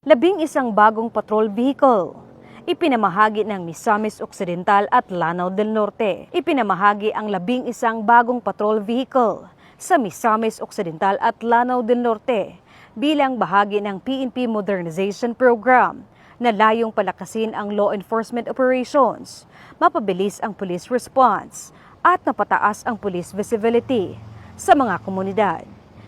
11 bagong patrol vehicle. Ipinamahagi ng Misamis Occidental at Lanao del Norte. Ipinamahagi ang 11 bagong patrol vehicle sa Misamis Occidental at Lanao del Norte bilang bahagi ng PNP Modernization Program na layong palakasin ang law enforcement operations, mapabilis ang police response at mapataas ang police visibility sa mga komunidad.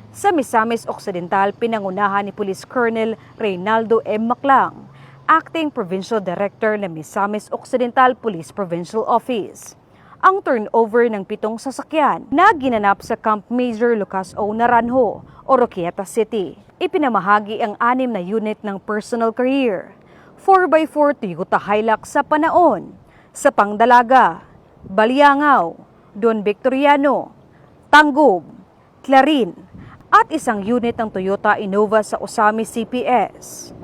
Sa Misamis Occidental, pinangunahan ni Police Colonel Reynaldo M. Maclang, Acting Provincial Director ng Misamis Occidental Police Provincial Office, ang turnover ng 7 sasakyan na ginanap sa Camp Major Lucas O. Naranjo, Oroquieta City. Ipinamahagi ang 6 na unit ng personal career, 4x4 Toyota Hilux sa Panaon, sa Pangdalaga, Baliangaw, Don Victoriano, Tanggob, Clarin, at isang unit ng Toyota Innova sa Osami CPS.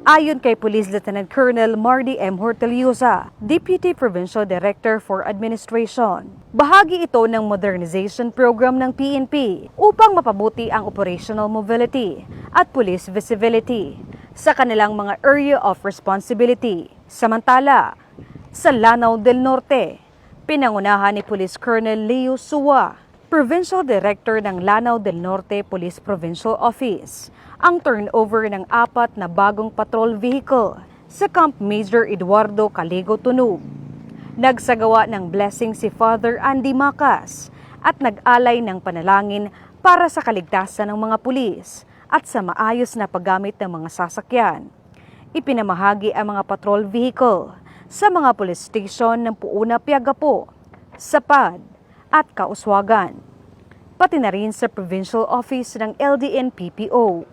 Ayon kay Police Lieutenant Colonel Mardy M. Hortalioza, Deputy Provincial Director for Administration, bahagi ito ng modernization program ng PNP upang mapabuti ang operational mobility at police visibility sa kanilang mga area of responsibility. Samantala, sa Lanao del Norte, pinangunahan ni Police Colonel Leo Suwa, Provincial Director ng Lanao del Norte Police Provincial Office, ang turnover ng 4 na bagong patrol vehicle sa Camp Major Eduardo Caligo Tunog. Nagsagawa ng blessing si Father Andy Macas at nag-alay ng panalangin para sa kaligtasan ng mga pulis at sa maayos na paggamit ng mga sasakyan. Ipinamahagi ang mga patrol vehicle sa mga police station ng Puuna Piagapo, Sapad, at Kauswagan, pati na rin sa Provincial Office ng LDN-PPO.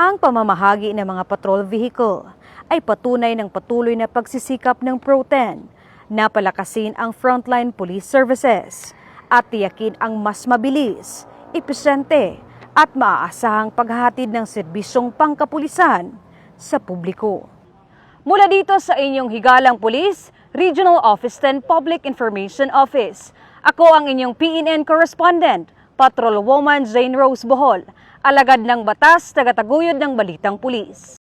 Ang pamamahagi ng mga patrol vehicle ay patunay ng patuloy na pagsisikap ng Pro-10 na palakasin ang frontline police services at tiyakin ang mas mabilis, epesyente at maaasahang paghahatid ng serbisyong pangkapulisan sa publiko. Mula dito sa inyong higalang pulis, Regional Office 10 Public Information Office, ako ang inyong PNN correspondent, Patrolwoman Jane Rose Bohol, alagad ng batas, tagataguyod ng balitang pulis.